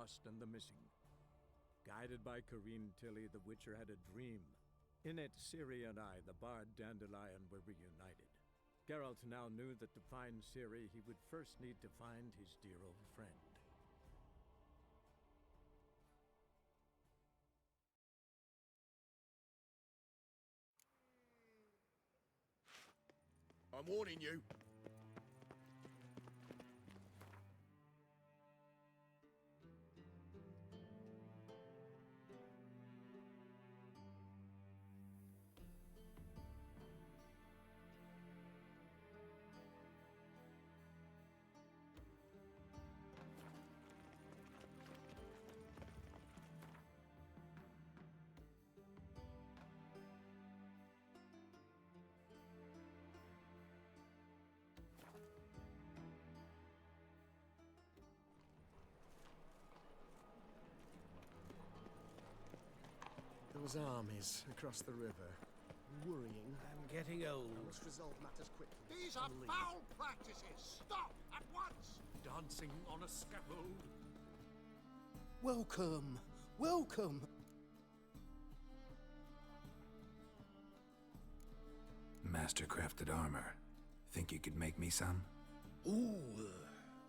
lost and the missing. Guided by Corrine Tilly, the Witcher had a dream. In it, Ciri and I, the bard Dandelion, were reunited. Geralt now knew that to find Ciri, he would first need to find his dear old friend. I'm warning you. Those armies across the river. Worrying. I'm getting old. Must resolve matters quickly. These are foul practices! Stop at once! Dancing on a scaffold. Welcome! Welcome! Mastercrafted armor. Think you could make me some? Ooh,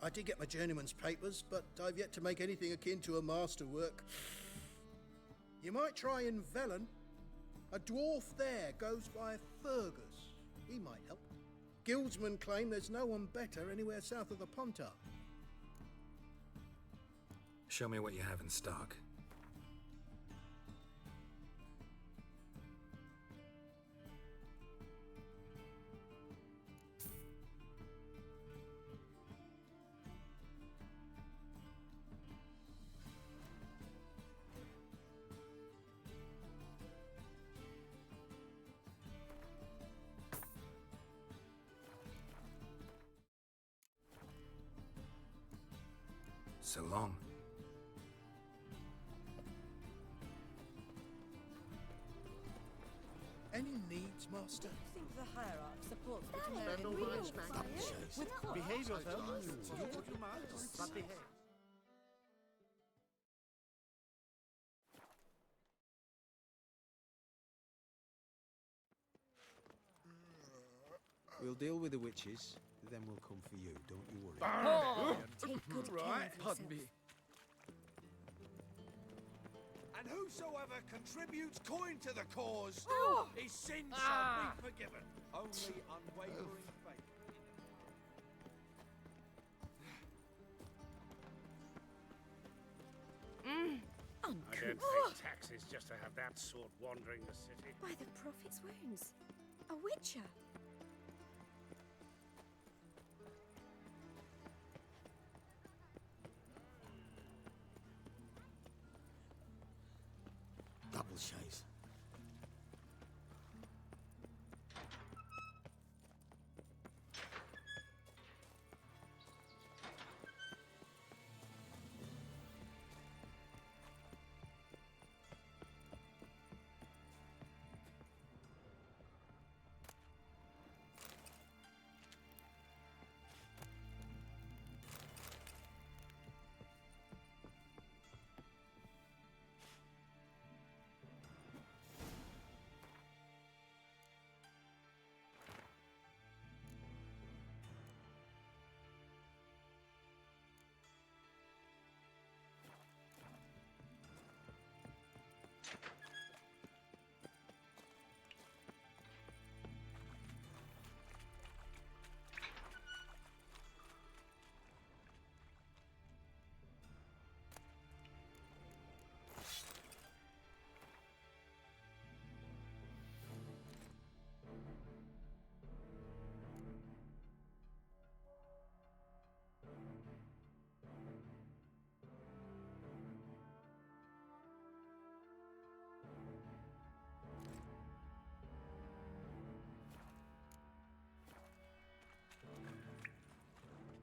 I did get my journeyman's papers, but I've yet to make anything akin to a masterwork. You might try in Velen. A dwarf there goes by Fergus. He might help. Guildsmen claim there's no one better anywhere south of the Pontar. Show me what you have in stock. So long. Any needs, Master? I think the hierarch supports the Spend all Temerian my Real smack. Fire. With what? Behave yourself. Do what you must, but behave. We'll deal with the witches, then we'll come for you, don't you worry. Oh, take good care Right, of pardon yourself. me. And whosoever contributes coin to the cause, Oh. his sins shall be forgiven. Only unwavering faith. I don't Uncouth. pay taxes just to have that sort wandering the city. By the prophet's wounds. A witcher. Double shave.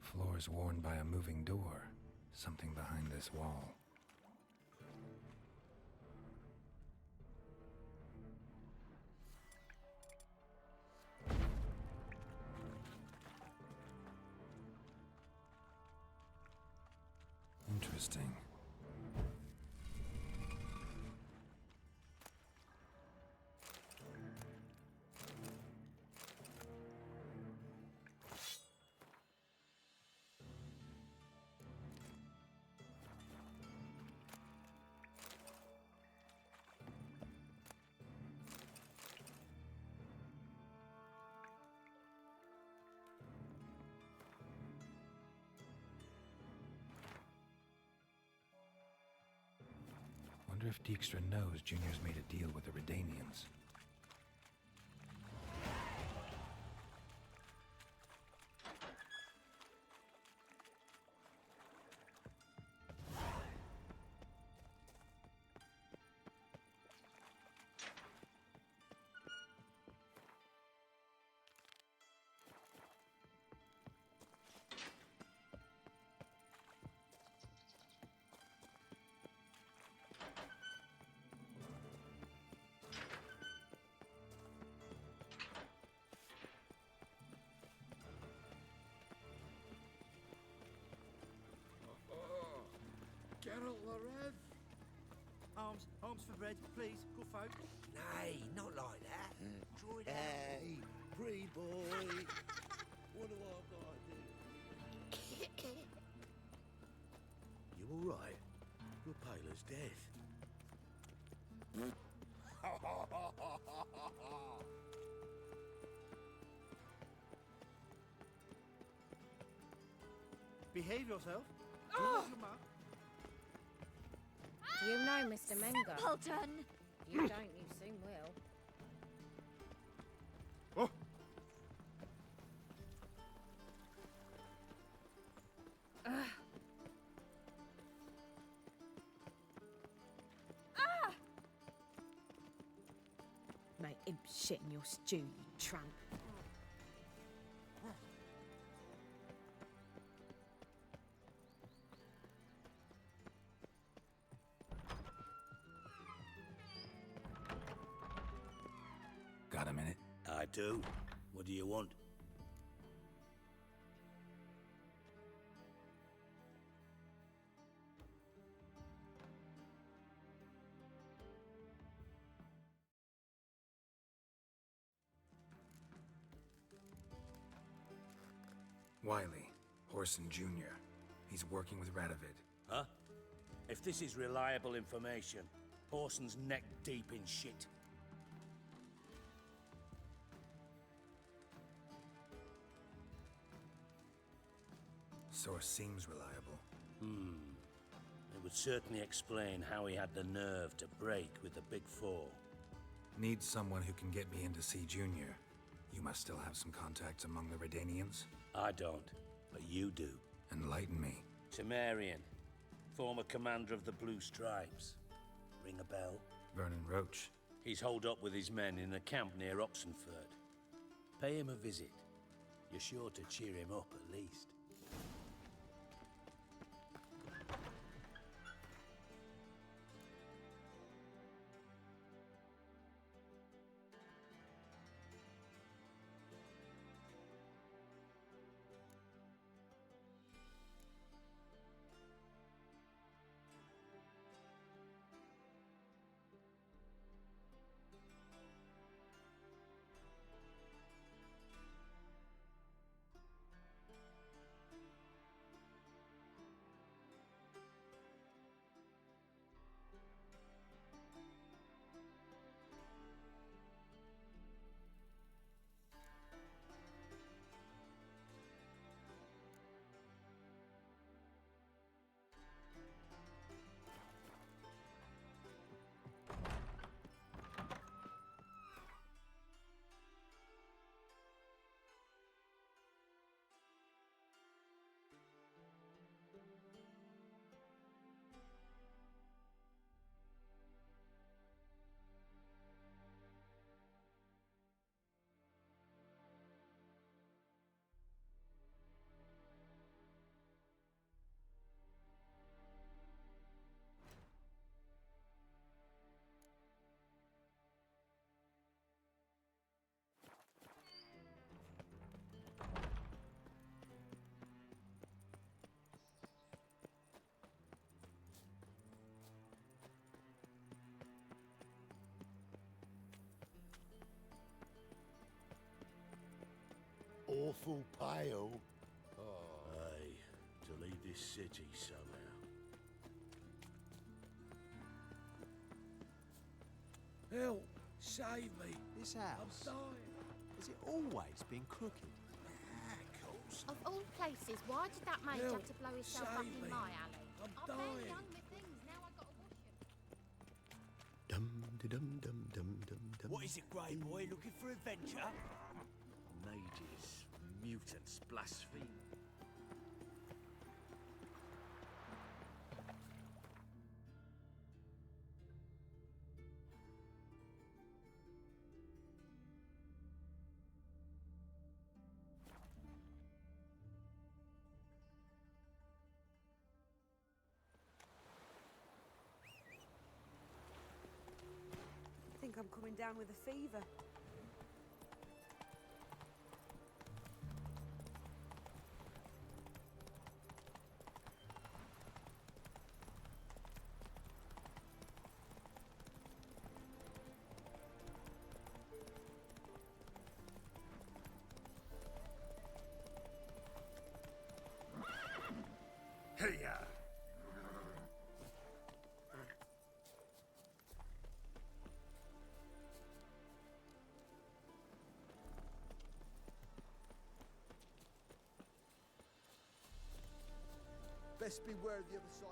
Floors worn by a moving door. Something behind this wall. Interesting. Wonder if Dijkstra knows Junior's made a deal with the Redanians. Geralt Larev. Arms for bread, please, good folk. Nay, not like that. Draw it hey, free boy. What do I gotta do? You all right? You're pale as death. Behave yourself. Oh! Your mouth. Do you know Mr. Menga? Simpleton! You don't, you soon will. Oh. Mate, imp shit in your stew, you tramp. Got a minute? I do. What do you want? Wiley, Horson Jr. He's working with Radovid. Huh? If this is reliable information, Horson's neck deep in shit. Source seems reliable. It would certainly explain how he had the nerve to break with the Big Four. Need someone who can get me in to see Junior. You must still have some contacts among the Redanians. I don't, but you do. Enlighten me. Temerian, former commander of the Blue Stripes. Ring a bell? Vernon Roach. He's holed up with his men in a camp near Oxenford. Pay him a visit. You're sure to cheer him up at least. Awful pale. Aye, to leave this city somehow. Help! Save me! This I'm house, dying! has it always been crooked? Of course. Of all places, why did that mage Help, have to blow himself up save in me. my alley? I'm I barely dying. done my things, now I gotta wash 'em. What is it, Grey Boy? Looking for adventure? Mages, mutants, blaspheme. I think I'm coming down with a fever. Hey-ya! Best beware of the other side.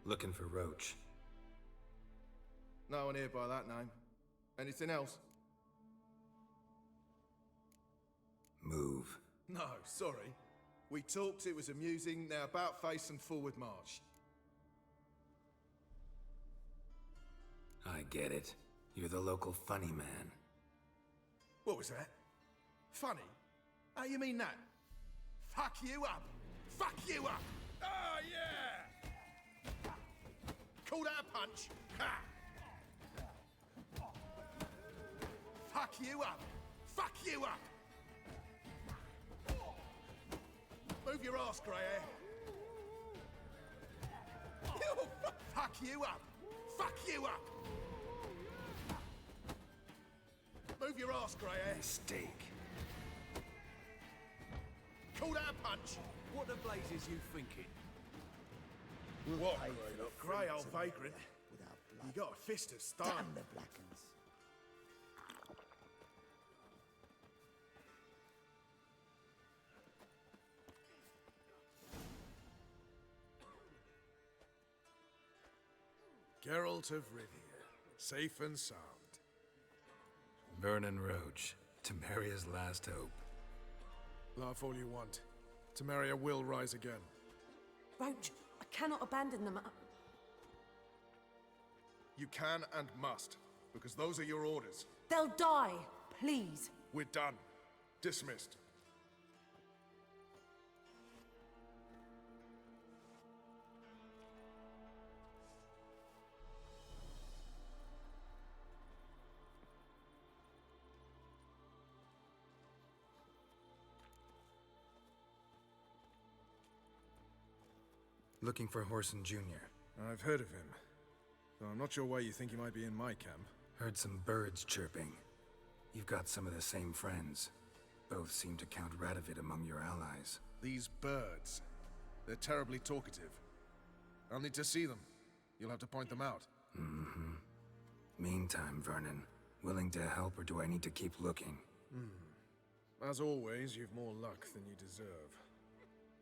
Looking for Roach. No one here by that name. Anything else? Move. No, sorry. We talked, it was amusing, now about face and forward march. I get it. You're the local funny man. What was that? Funny? How you mean that? Fuck you up! Fuck you up! Oh, yeah! Call that a punch? Ha! Fuck you up! Fuck you up! Move your ass, grey hair. Fuck you up! Fuck you up! Move your ass, grey hair. Mistake. Call that a punch? What the blazes you thinking? What, grey old vagrant? You got a fist of stone. Damn the Blackens. Geralt of Rivia, safe and sound. Vernon Roach, Temeria's last hope. Laugh all you want. Temeria will rise again. Roach, I cannot abandon them. You can and must, because those are your orders. They'll die, please. We're done. Dismissed. Looking for Whoreson Jr. I've heard of him, though I'm not sure why you think he might be in my camp. Heard some birds chirping. You've got some of the same friends. Both seem to count Radovid among your allies. These birds. They're terribly talkative. I'll need to see them. You'll have to point them out. Mm-hmm. Meantime, Vernon, willing to help or do I need to keep looking? As always, you've more luck than you deserve.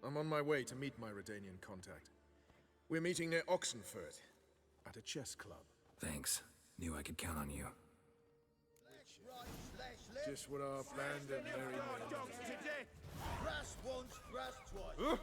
I'm on my way to meet my Redanian contact. We're meeting near Oxenfurt, at a chess club. Thanks. Knew I could count on you. Just what our band of merry men do. Brass once, brass twice.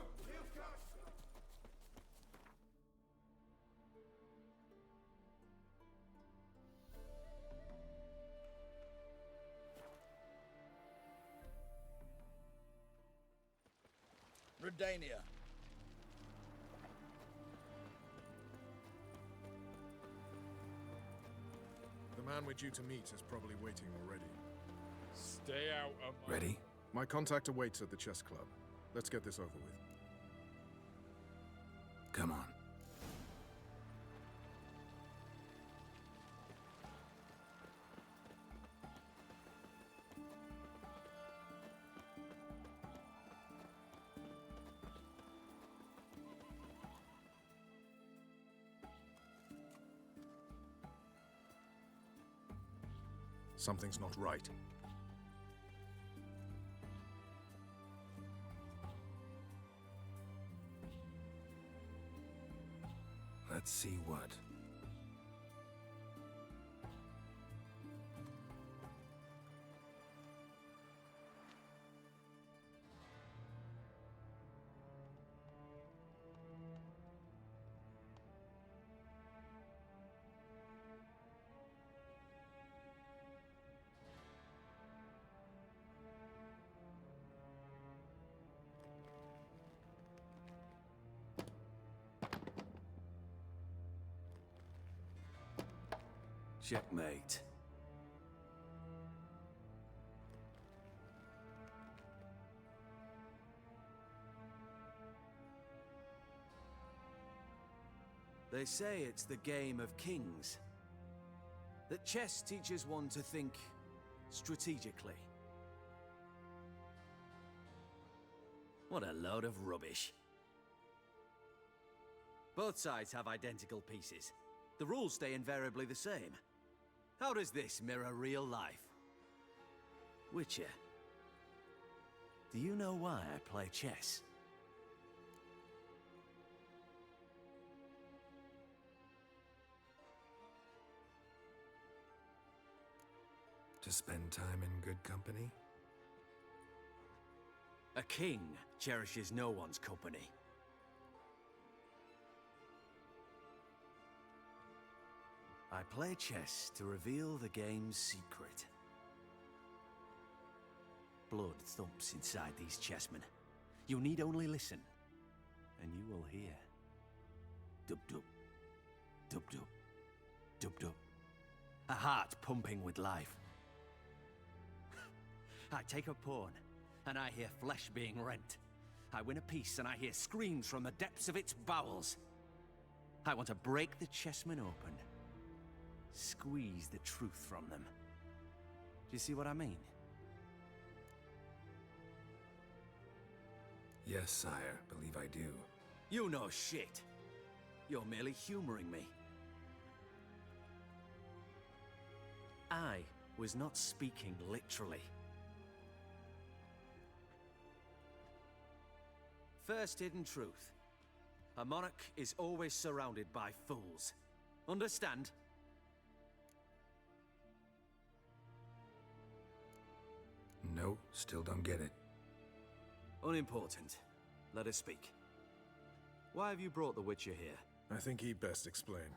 Redania. The man we're due to meet is probably waiting already. Stay out of my... Ready? My contact awaits at the chess club. Let's get this over with. Come on. Something's not right. Let's see what. Checkmate. They say it's the game of kings. That chess teaches one to think strategically. What a load of rubbish. Both sides have identical pieces. The rules stay invariably the same. How does this mirror real life? Witcher, do you know why I play chess? To spend time in good company? A king cherishes no one's company. I play chess to reveal the game's secret. Blood thumps inside these chessmen. You need only listen, and you will hear. Dub-dub, dub-dub, dub-dub. A heart pumping with life. I take a pawn, and I hear flesh being rent. I win a piece, and I hear screams from the depths of its bowels. I want to break the chessmen open. Squeeze the truth from them. Do you see what I mean? Yes, sire. Believe I do. You know shit. You're merely humoring me. I was not speaking literally. First hidden truth. A monarch is always surrounded by fools. Understand? No, still don't get it. Unimportant. Let us speak. Why have you brought the Witcher here? I think he'd best explain.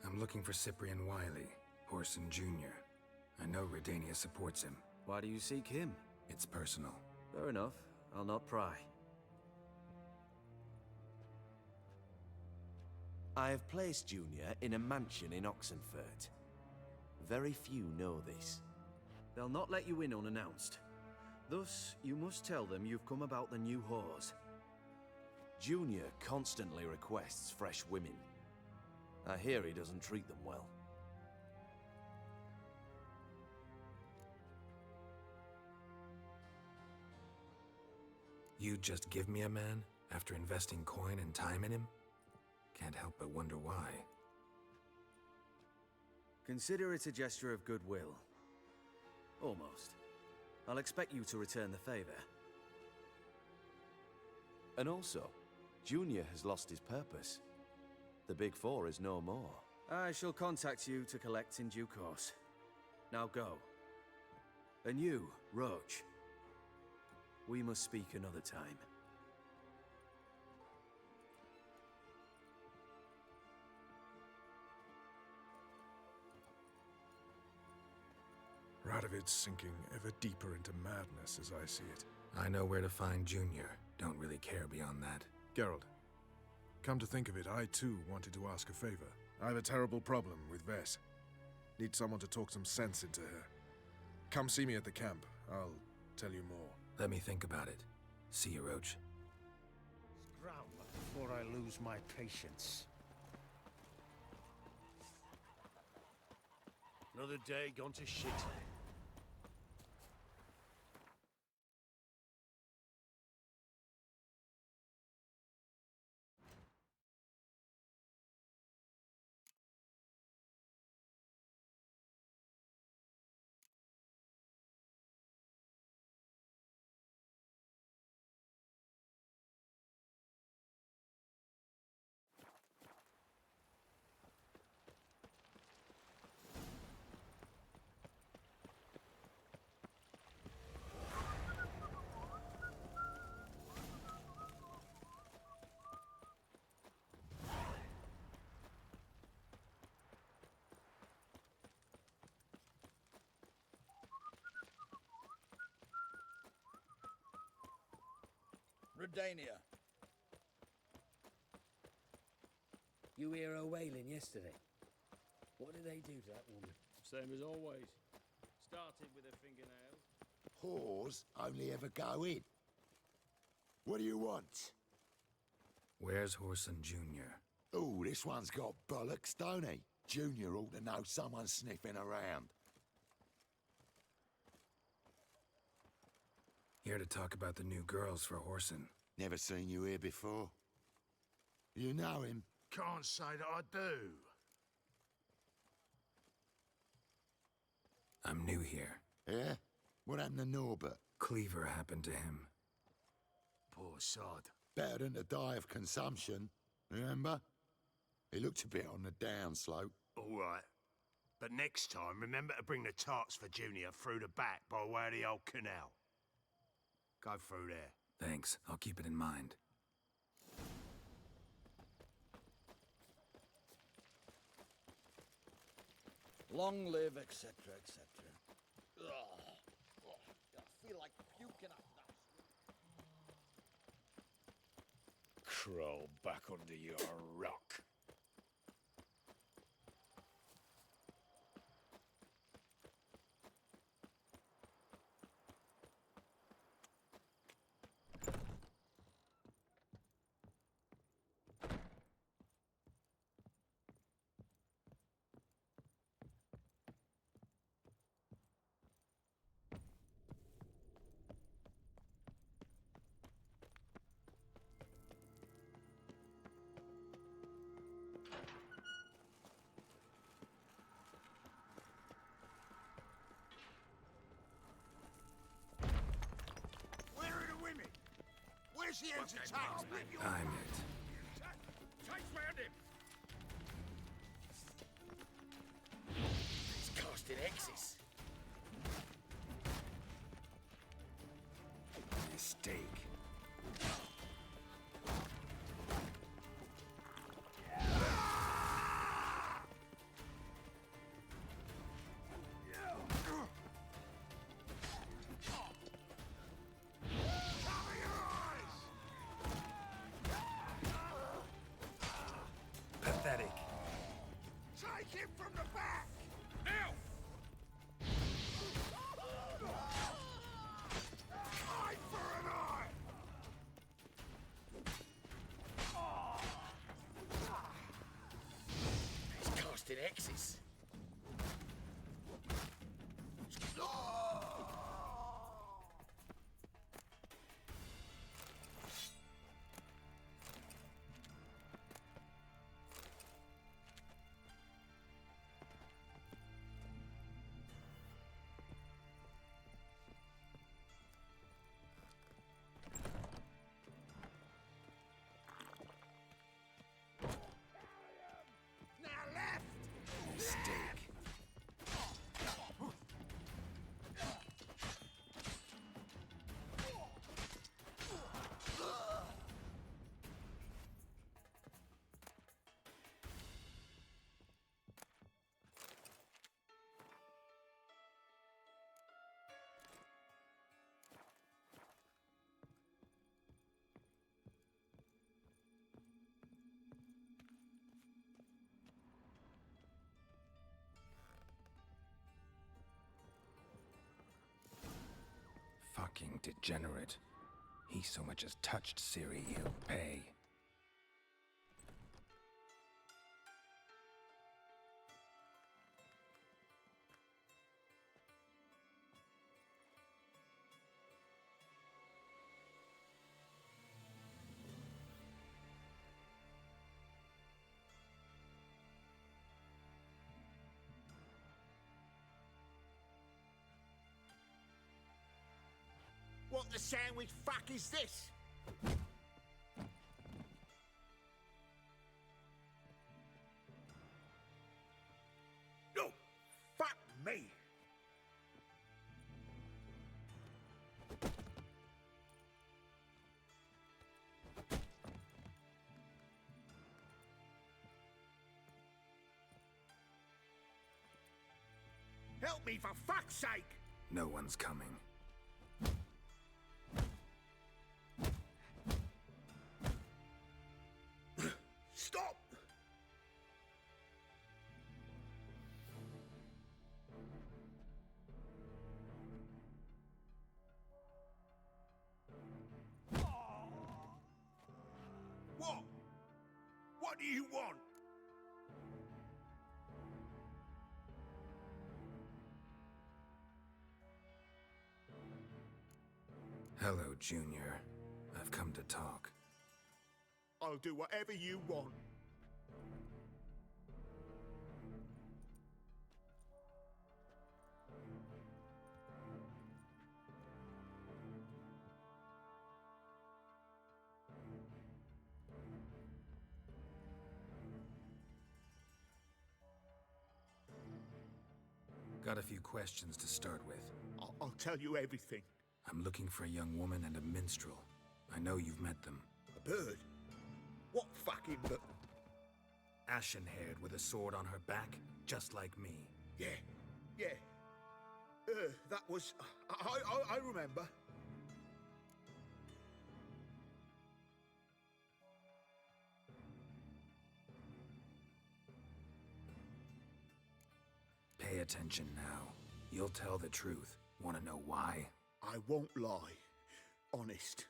I'm looking for Cyprian Wiley, Whoreson Jr. I know Redania supports him. Why do you seek him? It's personal. Fair enough. I'll not pry. I have placed Junior in a mansion in Oxenfurt. Very few know this. They'll not let you in unannounced. Thus, you must tell them you've come about the new whores. Junior constantly requests fresh women. I hear he doesn't treat them well. You'd just give me a man after investing coin and time in him? Can't help but wonder why. Consider it a gesture of goodwill. Almost. I'll expect you to return the favor. And also, Junior has lost his purpose. The Big Four is no more. I shall contact you to collect in due course. Now go. And you, Roach. We must speak another time. Radovid's sinking ever deeper into madness as I see it. I know where to find Junior. Don't really care beyond that. Geralt, come to think of it, I too wanted to ask a favor. I have a terrible problem with Vess. Need someone to talk some sense into her. Come see me at the camp. I'll tell you more. Let me think about it. See you, Roach. Scram before I lose my patience. Another day gone to shit. Redania. You hear her wailing yesterday? What did they do to that woman? Same as always. Started with her fingernails. Whores only ever go in. What do you want? Where's Whoreson Jr.? Oh, this one's got bollocks, don't he? Junior ought to know someone's sniffing around. Here to talk about the new girls for Whoreson. Never seen you here before. You know him? Can't say that I do. I'm new here. Yeah? What happened to Norbert? Cleaver happened to him. Poor sod. Better than to die of consumption, remember? He looked a bit on the downslope. All right. But next time, remember to bring the tarts for Junior through the back by way of the old canal. Go through there. Thanks, I'll keep it in mind. Long live, etc., etc. I feel like puking up that. Crawl back under your rock. Where's the engine tanks? I'm it. Tanks round him! He's casting X's. Mistake. Pathetic. Take him from the back! Now! Eye for an eye! He's casting X's. Mistake. Fucking degenerate. He so much as touched Ciri, he'll pay. What the sandwich fuck is this? No! Fuck me! Help me for fuck's sake! No one's coming. Hello, Junior. I've come to talk. I'll do whatever you want. Got a few questions to start with. I'll tell you everything. I'm looking for a young woman and a minstrel. I know you've met them. A bird? What fucking bird? Ashen-haired with a sword on her back, just like me. Yeah. That was... I remember. Pay attention now. You'll tell the truth. Want to know why? I won't lie. Honest.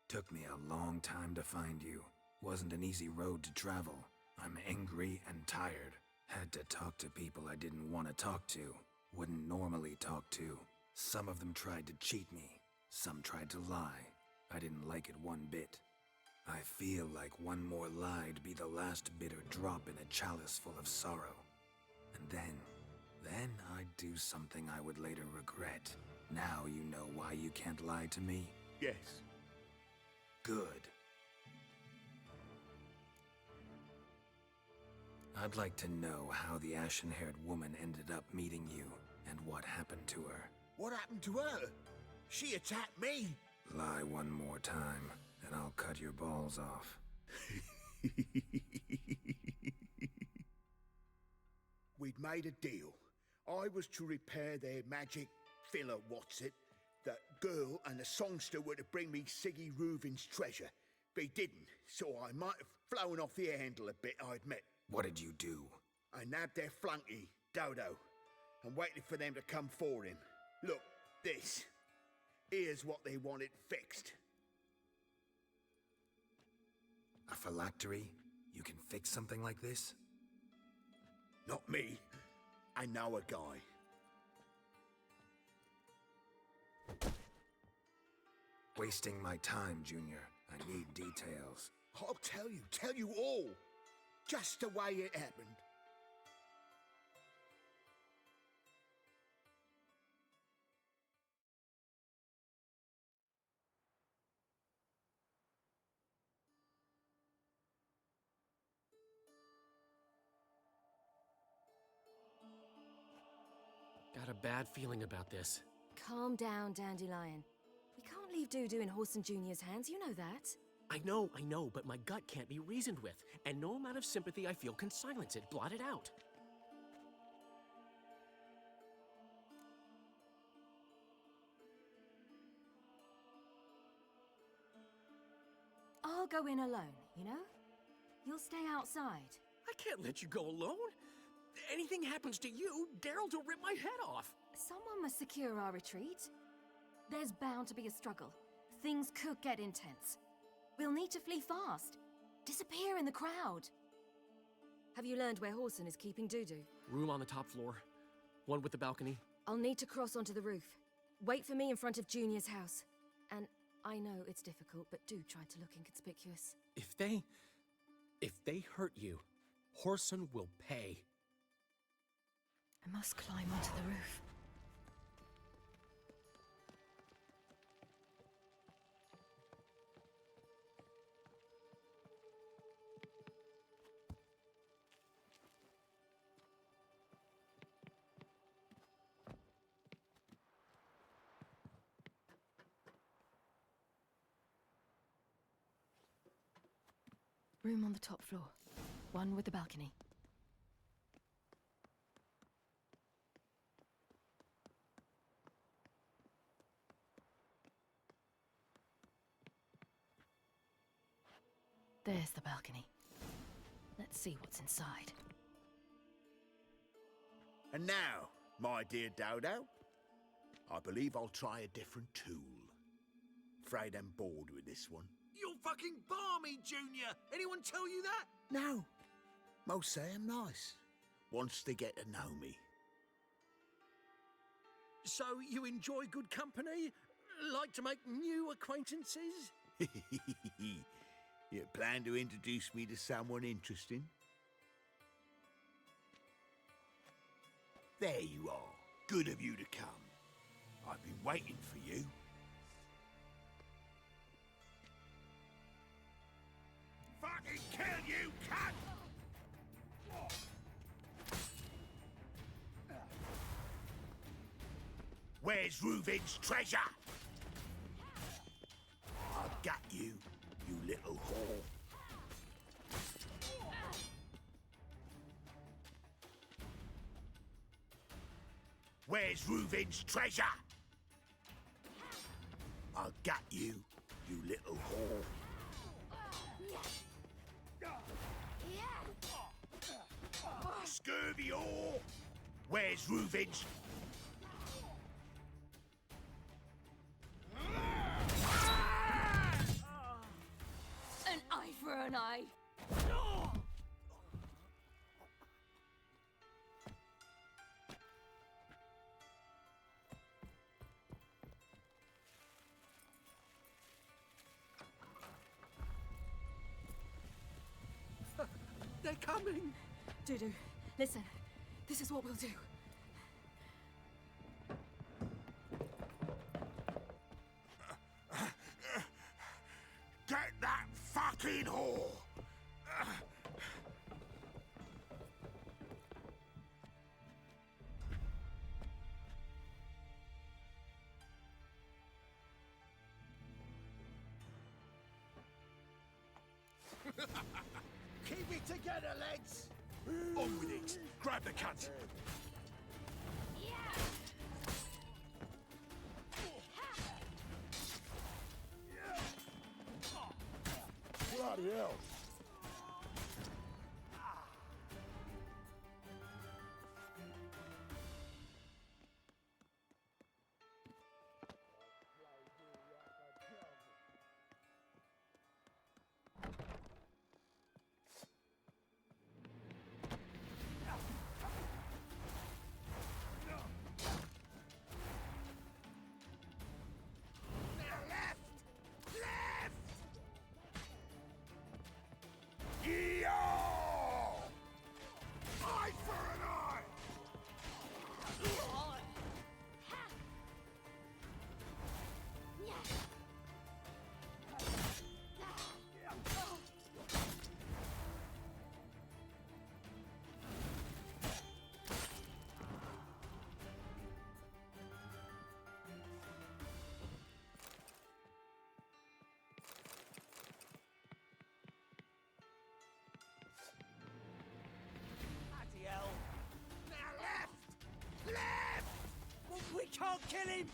Took me a long time to find you. Wasn't an easy road to travel. I'm angry and tired. Had to talk to people I didn't want to talk to. Wouldn't normally talk to. Some of them tried to cheat me. Some tried to lie. I didn't like it one bit. I feel like one more lie'd be the last bitter drop in a chalice full of sorrow. And then I'd do something I would later regret. Now you know why you can't lie to me? Yes. Good. I'd like to know how the ashen-haired woman ended up meeting you, and what happened to her. What happened to her? She attacked me. Lie one more time, and I'll cut your balls off. We'd made a deal. I was to repair their magic filler, that girl and the songster were to bring me Siggy Reuven's treasure. They didn't, so I might have flown off the handle a bit, I admit. What did you do? I nabbed their flunky, Dodo, and waited for them to come for him. Look, this. Here's what they wanted fixed. A phylactery? You can fix something like this? Not me. I know a guy. Wasting my time, Junior. I need details. I'll tell you all. Just the way it happened. Got a bad feeling about this. Calm down, Dandelion. We can't leave Dudu in Horson Jr.'s hands, you know that. I know, but my gut can't be reasoned with, and no amount of sympathy I feel can silence it, blot it out. I'll go in alone, you know? You'll stay outside. I can't let you go alone. Anything happens to you, Geralt will rip my head off. Someone must secure our retreat. There's bound to be a struggle. Things could get intense. We'll need to flee fast. Disappear in the crowd. Have you learned where Horson is keeping Dudu? Room on the top floor. One with the balcony. I'll need to cross onto the roof. Wait for me in front of Junior's house. And I know it's difficult, but do try to look inconspicuous. If they hurt you, Horson will pay. I must climb onto the roof. Room on the top floor. One with the balcony. There's the balcony. Let's see what's inside. And now, my dear Dodo, I believe I'll try a different tool. Afraid I'm bored with this one. You're fucking balmy, Junior! Anyone tell you that? No. Most say I'm nice. Once they get to know me. So, you enjoy good company? like to make new acquaintances? You plan to introduce me to someone interesting? There you are. Good of you to come. I've been waiting for you. Fucking kill you, cunt! Where's Reuven's treasure? I've got you, you little whore. Where's Reuven's treasure? I've got you, you little whore. Scurvy whore! Where's Reuven's? An eye for an eye. They're coming! Dudu, listen. This is what we'll do. Get that fucking whore! Keep it together, lads! On with it! Grab the cunt! Bloody hell! We can't kill him!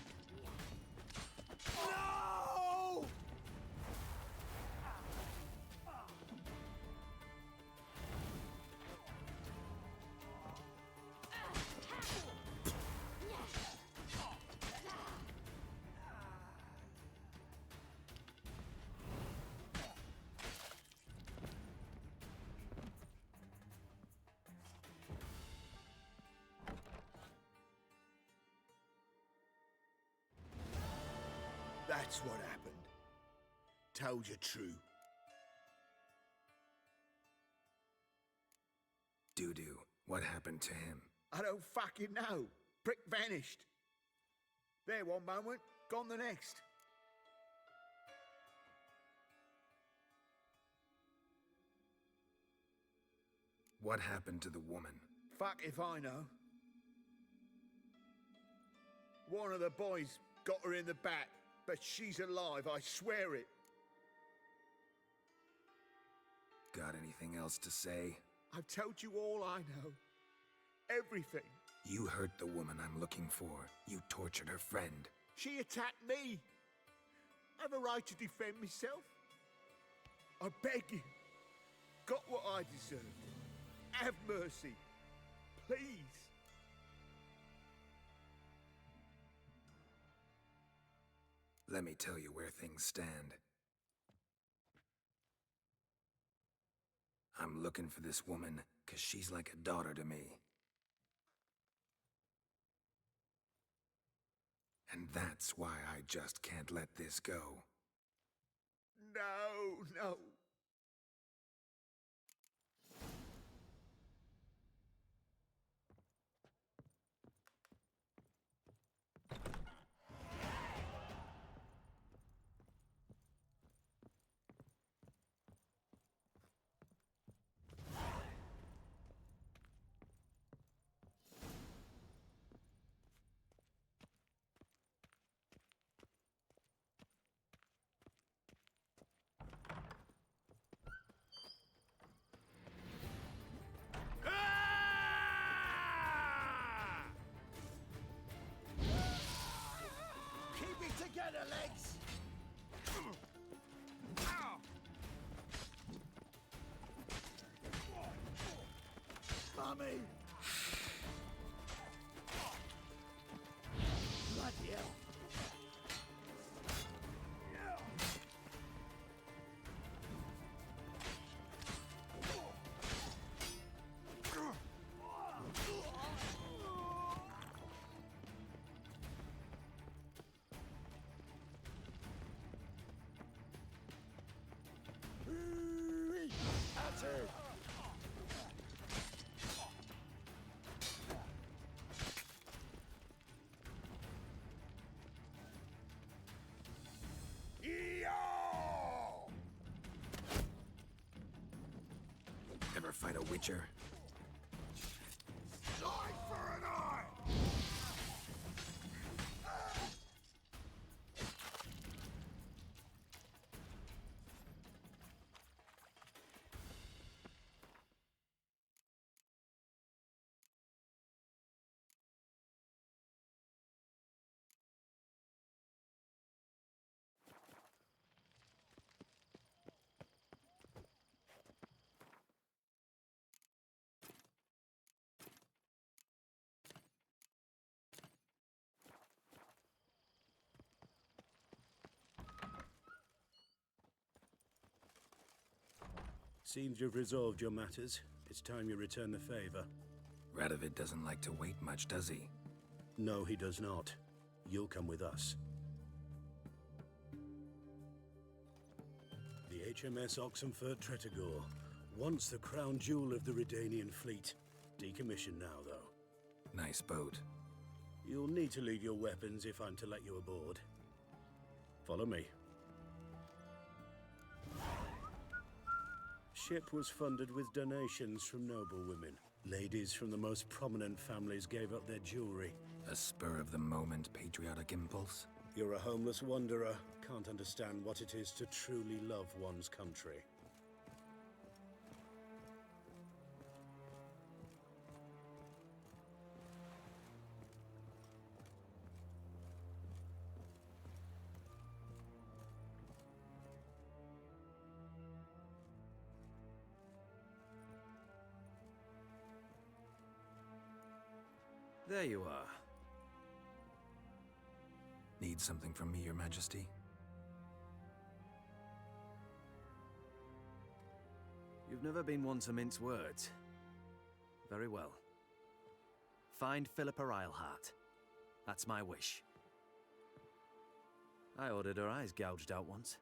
No! That's what happened. Told you true. Dudu, what happened to him? I don't fucking know. Prick vanished. There one moment, gone the next. What happened to the woman? Fuck if I know. One of the boys got her in the back, but she's alive, I swear it. Got anything else to say? I've told you all I know. Everything. You hurt the woman I'm looking for. You tortured her friend. She attacked me. I have a right to defend myself. I beg you. Got what I deserved. Have mercy. Please. Let me tell you where things stand. I'm looking for this woman, 'cause she's like a daughter to me. And that's why I just can't let this go. No, no. Keep it together, legs! Mummy! Bloody hell! That's it! Ever fight a Witcher? Eye for an eye! Seems you've resolved your matters. It's time you return the favor. Radovid doesn't like to wait much, does he? No, he does not. You'll come with us. The HMS Oxenford Tretogor, once the crown jewel of the Redanian fleet. Decommissioned now, though. Nice boat. You'll need to leave your weapons if I'm to let you aboard. Follow me. Ship was funded with donations from noble women. Ladies from the most prominent families gave up their jewelry. A spur-of-the-moment patriotic impulse? You're a homeless wanderer. Can't understand what it is to truly love one's country. There you are. Need something from me, Your Majesty? You've never been one to mince words. Very well. Find Philippa Eilhart. That's my wish. I ordered her eyes gouged out once.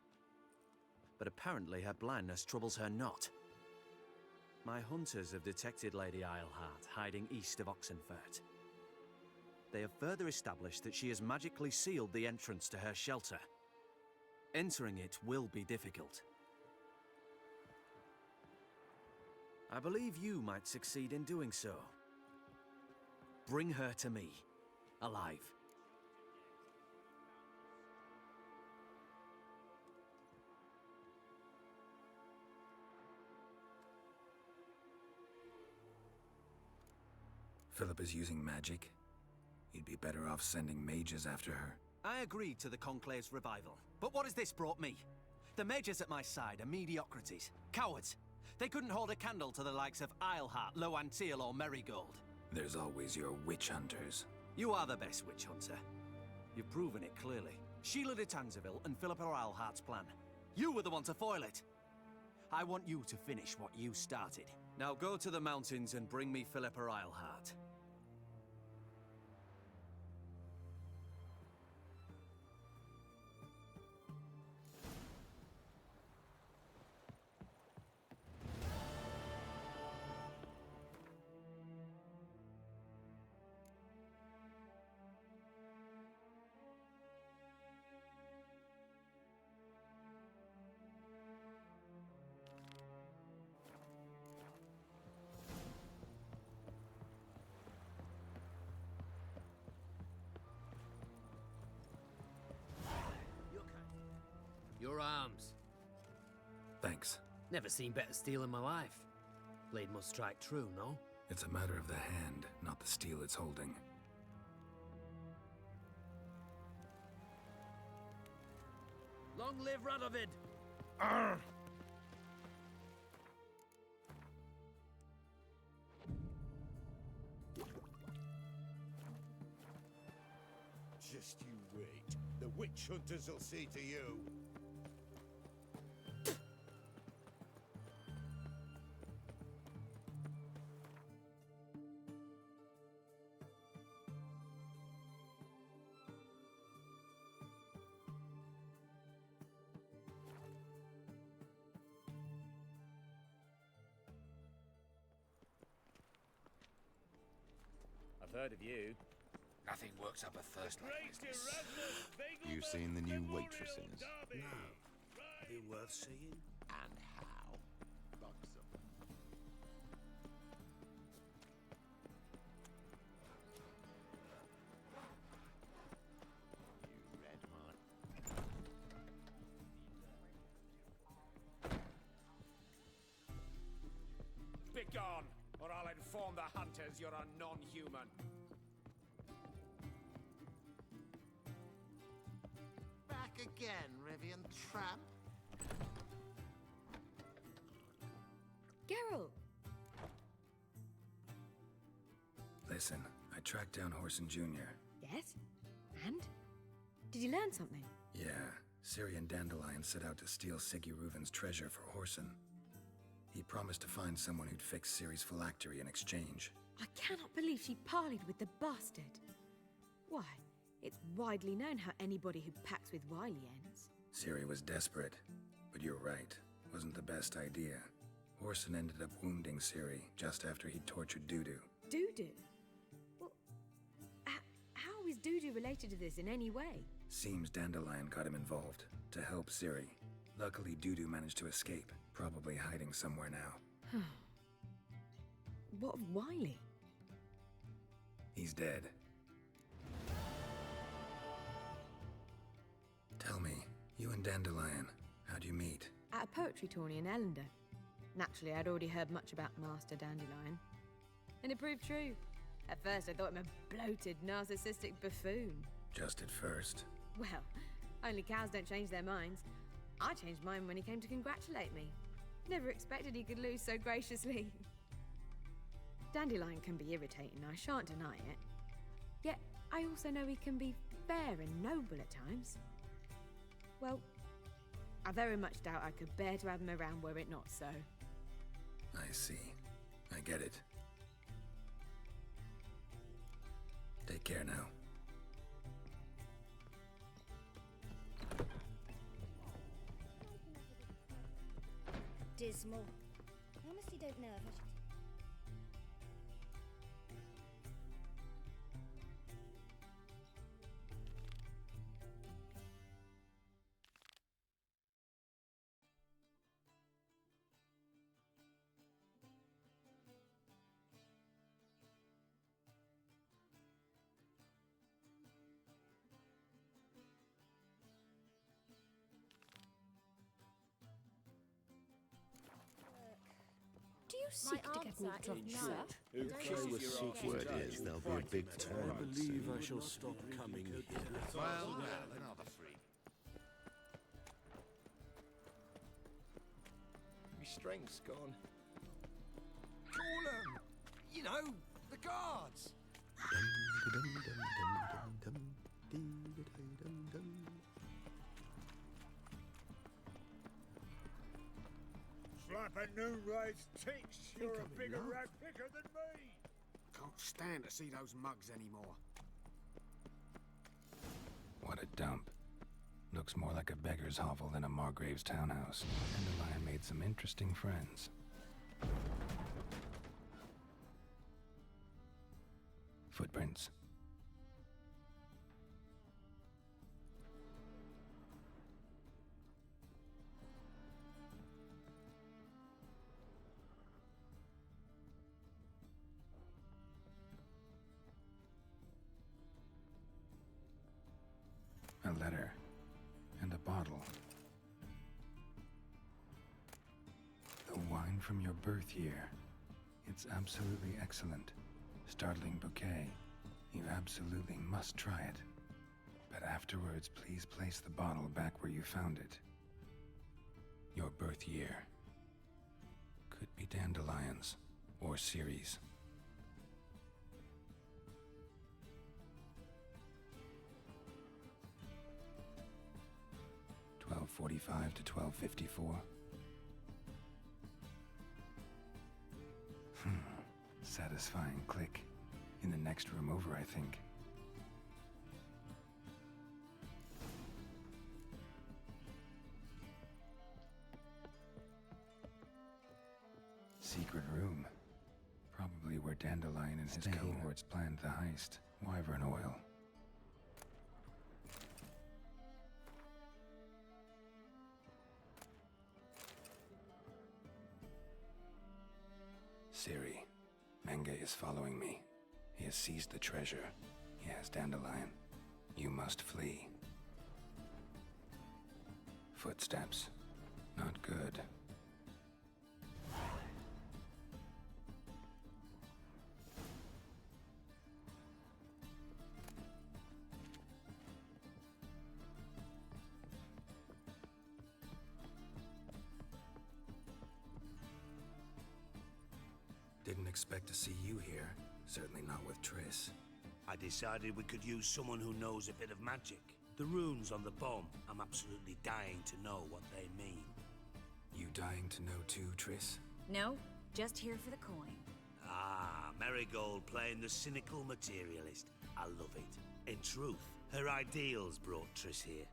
But apparently her blindness troubles her not. My hunters have detected Lady Eilhart hiding east of Oxenfurt. They have further established that she has magically sealed the entrance to her shelter. Entering it will be difficult. I believe you might succeed in doing so. Bring her to me, alive. Philip is using magic. You'd be better off sending mages after her. I agreed to the Conclave's revival, but what has this brought me? The mages at my side are mediocrities, cowards. They couldn't hold a candle to the likes of Eilhart, Loantil, or Merigold. There's always your witch hunters. You are the best witch hunter. You've proven it clearly. Sheila de Tanzeville and Philippa Eilhart's plan. You were the one to foil it. I want you to finish what you started. Now go to the mountains and bring me Philippa Eilhart. Your arms. Thanks. Never seen better steel in my life. Blade must strike true, no? It's a matter of the hand, not the steel it's holding. Long live Radovid! Arr! Just you wait. The witch hunters will see to you. I've heard of you. Nothing works up a thirst like business. You seen the new waitresses? No. Are they worth seeing? And how? Buxom. You red heart. Begone, or I'll inform the hunters you're a non-human. Back again, Rivian tramp. Geralt! Listen, I tracked down Horson Jr. Yes? And? Did you learn something? Yeah, Ciri and Dandelion set out to steal Siggy Reuven's treasure for Horson. He promised to find someone who'd fix Ciri's phylactery in exchange. I cannot believe she parleyed with the bastard. Why, it's widely known how anybody who packs with wily ends. Ciri was desperate, but you're right. Wasn't the best idea. Horson ended up wounding Ciri just after he tortured Dudu. Dudu? Well, how is Dudu related to this in any way? Seems Dandelion got him involved to help Ciri. Luckily, Dudu managed to escape, probably hiding somewhere now. What of Wily? He's dead. Tell me, you and Dandelion, how'd you meet? At a poetry tourney in Ellender. Naturally, I'd already heard much about Master Dandelion. And it proved true. At first, I thought him a bloated, narcissistic buffoon. Just at first. Well, only cows don't change their minds. I changed mine when he came to congratulate me. Never expected he could lose so graciously. Dandelion can be irritating, I shan't deny it. Yet, I also know he can be fair and noble at times. Well, I very much doubt I could bear to have him around were it not so. I see. I get it. Take care now. Dismal. I honestly don't know if I should... Do you seek to get me dropped, sir? Word is there'll be a big tournament. I believe I shall stop coming here. Well, another freak. My strength's gone. Call them! You know, the guards! Slap a new race tinks. You're a bigger rat picker than me. Can't stand to see those mugs anymore. What a dump. Looks more like a beggar's hovel than a Margrave's townhouse. Dandelion made some interesting friends. Footprints. A letter. And a bottle. Wine from your birth year. It's absolutely excellent. Startling bouquet. You absolutely must try it. But afterwards, please place the bottle back where you found it. Your birth year. Could be dandelions or Ceres. 12:45 to 12:54. Satisfying click. In the next room over, I think. Secret room. Probably where Dandelion and his cohorts planned the heist. Wyvern oil. Ciri, Menge is following me. He has seized the treasure. He has Dandelion. You must flee. Footsteps. Not good. Didn't expect to see you here. Certainly not with Triss. I decided we could use someone who knows a bit of magic. The runes on the bomb, I'm absolutely dying to know what they mean. You dying to know too, Triss? No, just here for the coin. Ah, Marigold playing the cynical materialist. I love it. In truth, her ideals brought Triss here.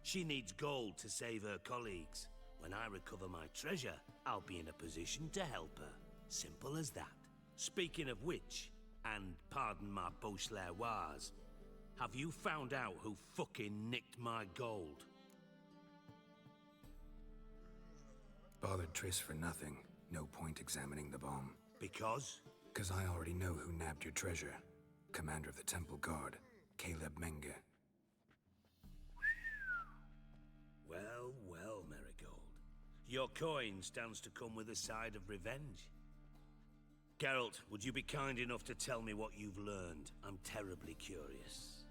She needs gold to save her colleagues. When I recover my treasure, I'll be in a position to help her. Simple as that. Speaking of which, and pardon my Beauclervoise, have you found out who fucking nicked my gold? Bothered Triss for nothing. No point examining the bomb. Because? Because I already know who nabbed your treasure. Commander of the Temple Guard, Caleb Menge. Well, well, Marigold. Your coin stands to come with a side of revenge. Geralt, would you be kind enough to tell me what you've learned? I'm terribly curious.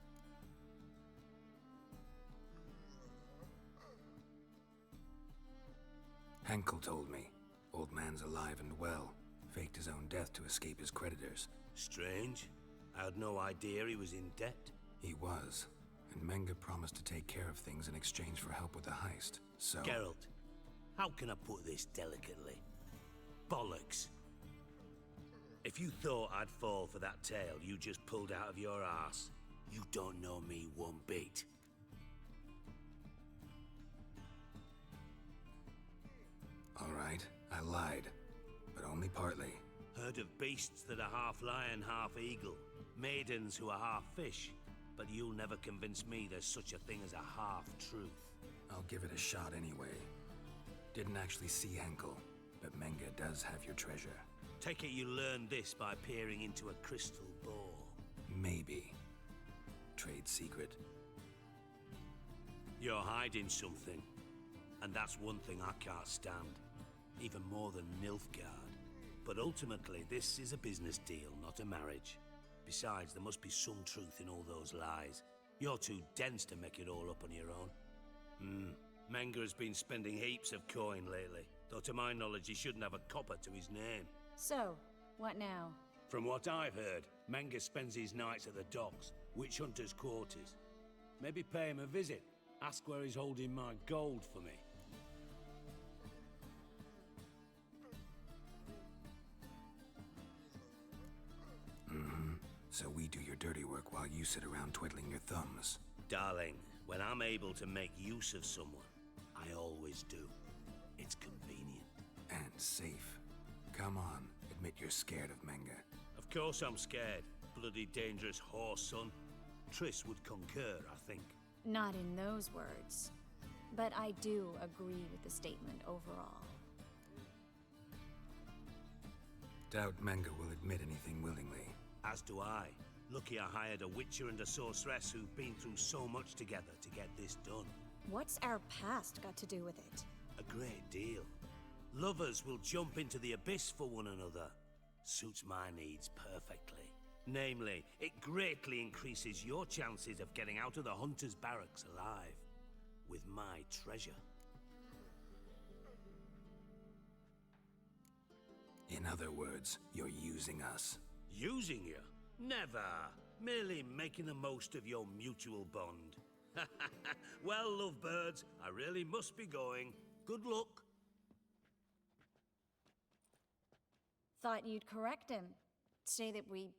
Henkel told me. Old man's alive and well. Faked his own death to escape his creditors. Strange. I had no idea he was in debt. He was. And Menge promised to take care of things in exchange for help with the heist. So... Geralt, how can I put this delicately? Bollocks. If you thought I'd fall for that tale you just pulled out of your arse, you don't know me one bit. All right, I lied. But only partly. Heard of beasts that are half lion, half eagle. Maidens who are half fish. But you'll never convince me there's such a thing as a half-truth. I'll give it a shot anyway. Didn't actually see Henkel, but Menge does have your treasure. Take it you learned this by peering into a crystal ball. Maybe. Trade secret. You're hiding something. And that's one thing I can't stand. Even more than Nilfgaard. But ultimately, this is a business deal, not a marriage. Besides, there must be some truth in all those lies. You're too dense to make it all up on your own. Menge has been spending heaps of coin lately. Though to my knowledge, he shouldn't have a copper to his name. So, what now? From what I've heard, Menge spends his nights at the docks, witch hunters' quarters. Maybe pay him a visit. Ask where he's holding my gold for me. So we do your dirty work while you sit around twiddling your thumbs. Darling, when I'm able to make use of someone, I always do. It's convenient. And safe. Come on, admit you're scared of Menge. Of course I'm scared. Bloody dangerous horse, son. Triss would concur, I think. Not in those words. But I do agree with the statement overall. Doubt Menge will admit anything willingly. As do I. Lucky I hired a witcher and a sorceress who've been through so much together to get this done. What's our past got to do with it? A great deal. Lovers will jump into the abyss for one another. Suits my needs perfectly. Namely, it greatly increases your chances of getting out of the Hunter's barracks alive. With my treasure. In other words, you're using us. Using you? Never. Merely making the most of your mutual bond. Well, lovebirds, I really must be going. Good luck. Thought you'd correct him. Say that we,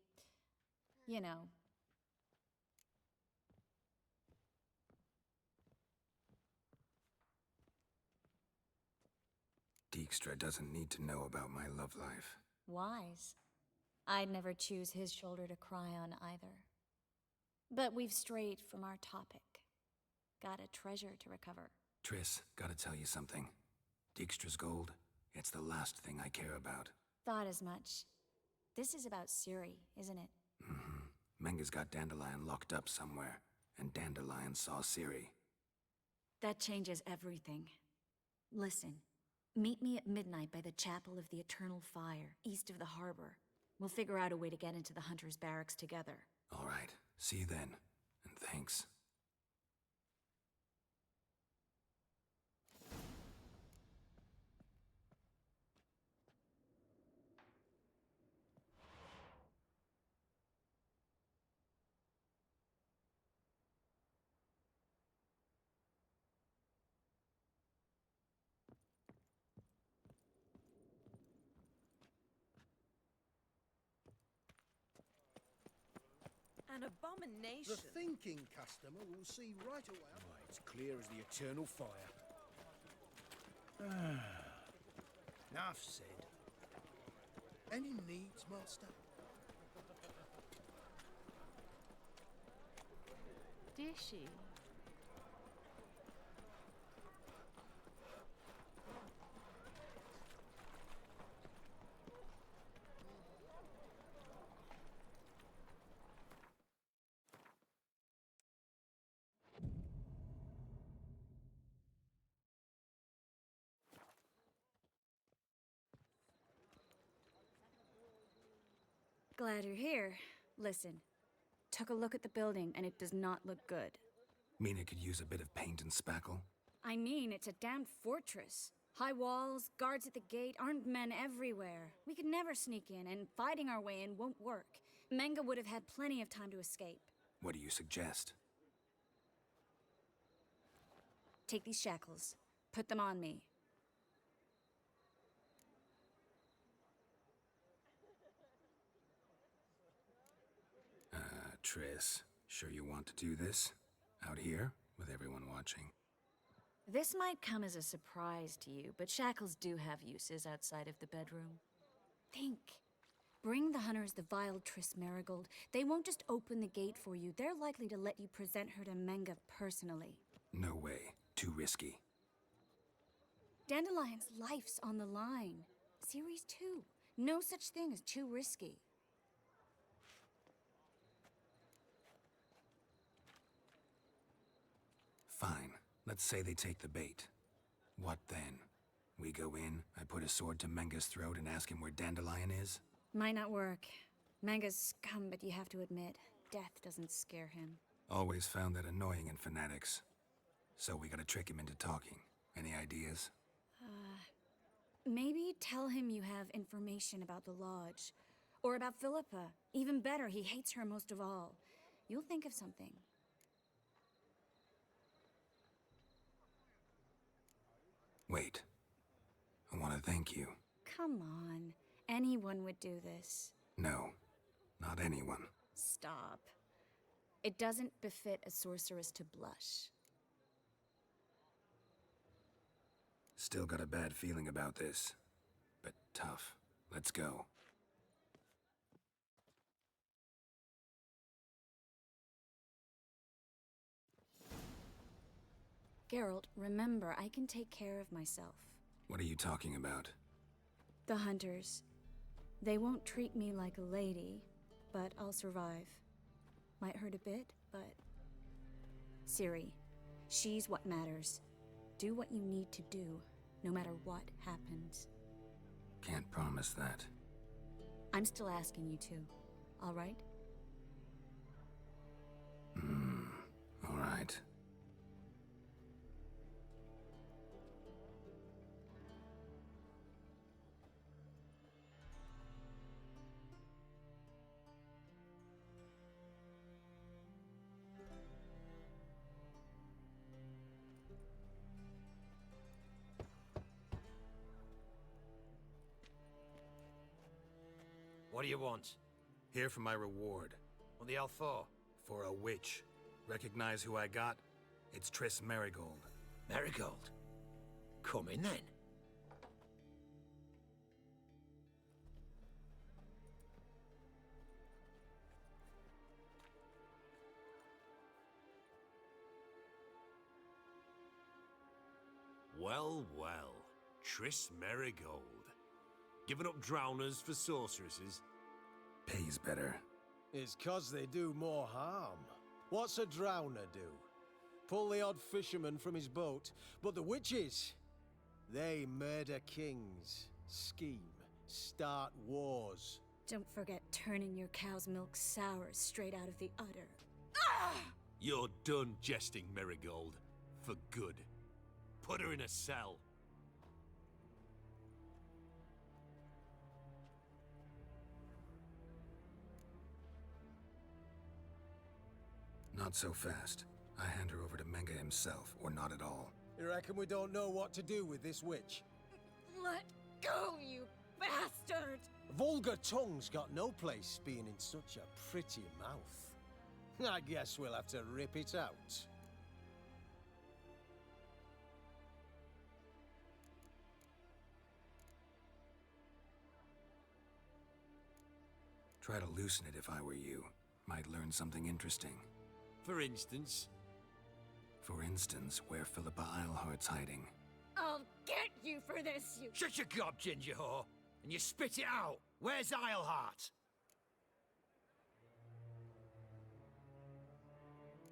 you know. Dijkstra doesn't need to know about my love life. Wise. I'd never choose his shoulder to cry on either. But we've strayed from our topic. Got a treasure to recover. Triss, gotta tell you something. Dijkstra's gold, it's the last thing I care about. Thought as much. This is about Ciri, isn't it? Mm-hmm. Menga's got Dandelion locked up somewhere, and Dandelion saw Ciri. That changes everything. Listen, meet me at midnight by the Chapel of the Eternal Fire, east of the harbor. We'll figure out a way to get into the Hunter's barracks together. All right, see you then, and thanks. An abomination. The thinking customer will see right away. Why, it's clear as the eternal fire. Enough said. Any needs, master? Dishy. Glad you're here. Listen, took a look at the building and it does not look good. Mean it could use a bit of paint and spackle? I mean, it's a damn fortress. High walls, guards at the gate, armed men everywhere. We could never sneak in, and fighting our way in won't work. Menga would have had plenty of time to escape. What do you suggest? Take these shackles. Put them on me. Triss, sure you want to do this? Out here, with everyone watching? This might come as a surprise to you, but shackles do have uses outside of the bedroom. Think. Bring the hunters the vile Triss Merigold. They won't just open the gate for you. They're likely to let you present her to Menga personally. No way. Too risky. Dandelion's life's on the line. Ciri's too. No such thing as too risky. Fine. Let's say they take the bait. What then? We go in, I put a sword to Menga's throat and ask him where Dandelion is? Might not work. Menga's scum, but you have to admit, death doesn't scare him. Always found that annoying in fanatics. So we gotta trick him into talking. Any ideas? Maybe tell him you have information about the Lodge. Or about Philippa. Even better, he hates her most of all. You'll think of something. Wait. I want to thank you. Come on. Anyone would do this. No. Not anyone. Stop. It doesn't befit a sorceress to blush. Still got a bad feeling about this. But tough. Let's go. Geralt, remember, I can take care of myself. What are you talking about? The hunters. They won't treat me like a lady, but I'll survive. Might hurt a bit, but... Ciri, she's what matters. Do what you need to do, no matter what happens. Can't promise that. I'm still asking you to, all right? All right. What do you want? Here for my reward. What the hell for? For a witch. Recognize who I got? It's Triss Merigold. Merigold? Come in then. Well, well. Triss Merigold. Giving up drowners for sorceresses? Pays better. It's 'cause they do more harm. What's a drowner do? Pull the odd fisherman from his boat. But the witches, they murder kings, scheme, start wars. Don't forget turning your cow's milk sour straight out of the udder. You're done jesting, Merigold. For good. Put her in a cell. Not so fast. I hand her over to Menge himself, or not at all. You reckon we don't know what to do with this witch? Let go, you bastard! Vulgar tongue's got no place being in such a pretty mouth. I guess we'll have to rip it out. Try to loosen it if I were you. Might learn something interesting. For instance? For instance, where Philippa Eilhart's hiding. I'll get you for this, you— Shut your gob, ginger whore, and you spit it out. Where's Eilhart?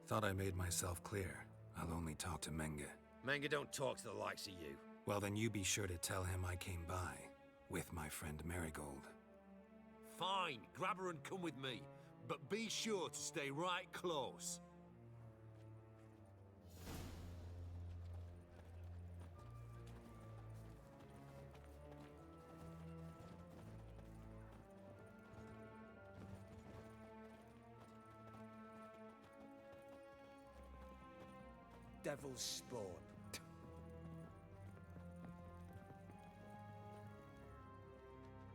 Thought I made myself clear. I'll only talk to Menge. Menge don't talk to the likes of you. Well, then you be sure to tell him I came by. With my friend Merigold. Fine, grab her and come with me. But be sure to stay right close. Devil's spawn.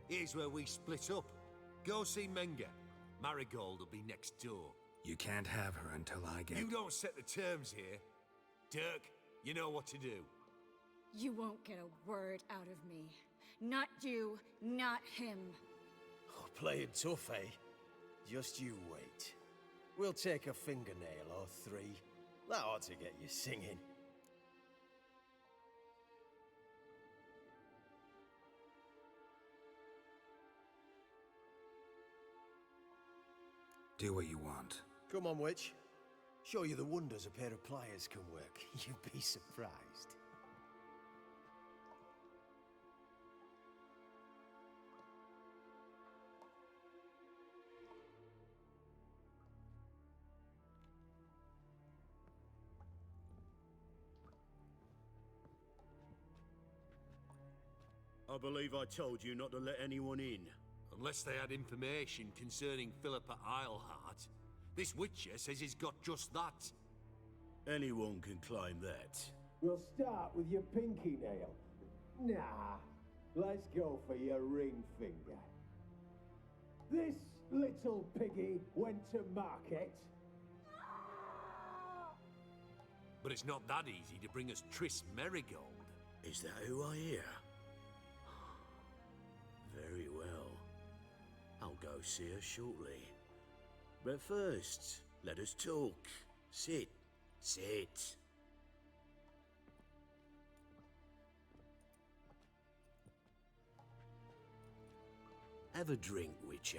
Here's where we split up. Go see Menge. Marigold will be next door. You can't have her until I get— You don't set the terms here. Dirk, you know what to do. You won't get a word out of me. Not you, not him. Oh, playing tough, eh? Just you wait. We'll take a fingernail or three. That ought to get you singing. Do what you want. Come on, witch. Show you the wonders a pair of pliers can work. You'd be surprised. I believe I told you not to let anyone in. Unless they had information concerning Philippa Eilhart. This Witcher says he's got just that. Anyone can climb that. We'll start with your pinky nail. Nah, let's go for your ring finger. This little piggy went to market. But it's not that easy to bring us Triss Merigold. Is that who I hear? Very well. I'll go see her shortly. But first, let us talk. Sit. Sit. Have a drink, Witcher.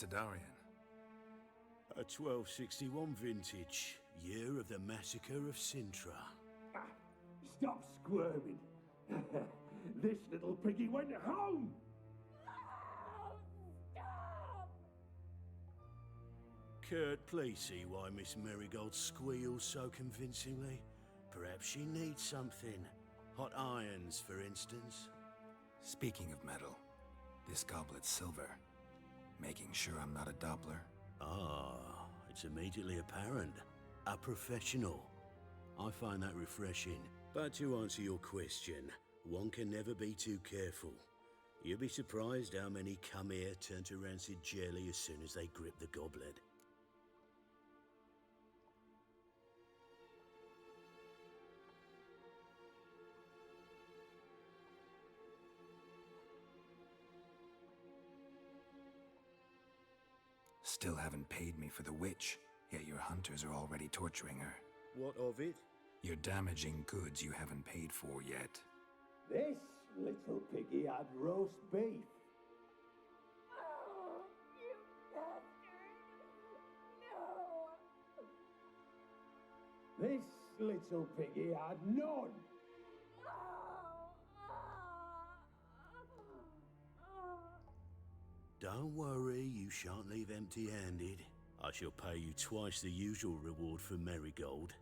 Sidarian. A 1261 vintage, year of the massacre of Sintra. Stop squirming. This little piggy went home. Kurt, please see why Miss Marigold squeals so convincingly. Perhaps she needs something. Hot irons, for instance. Speaking of metal, this goblet's silver. Making sure I'm not a Doppler. Ah, it's immediately apparent. A professional. I find that refreshing. But to answer your question, one can never be too careful. You'll be surprised how many come here turn to rancid jelly as soon as they grip the goblet. Still haven't paid me for the witch, yet your hunters are already torturing her. What of it? You're damaging goods you haven't paid for yet. This little piggy had roast beef. This little piggy had none. Don't worry, you shan't leave empty-handed. I shall pay you twice the usual reward for Marigold.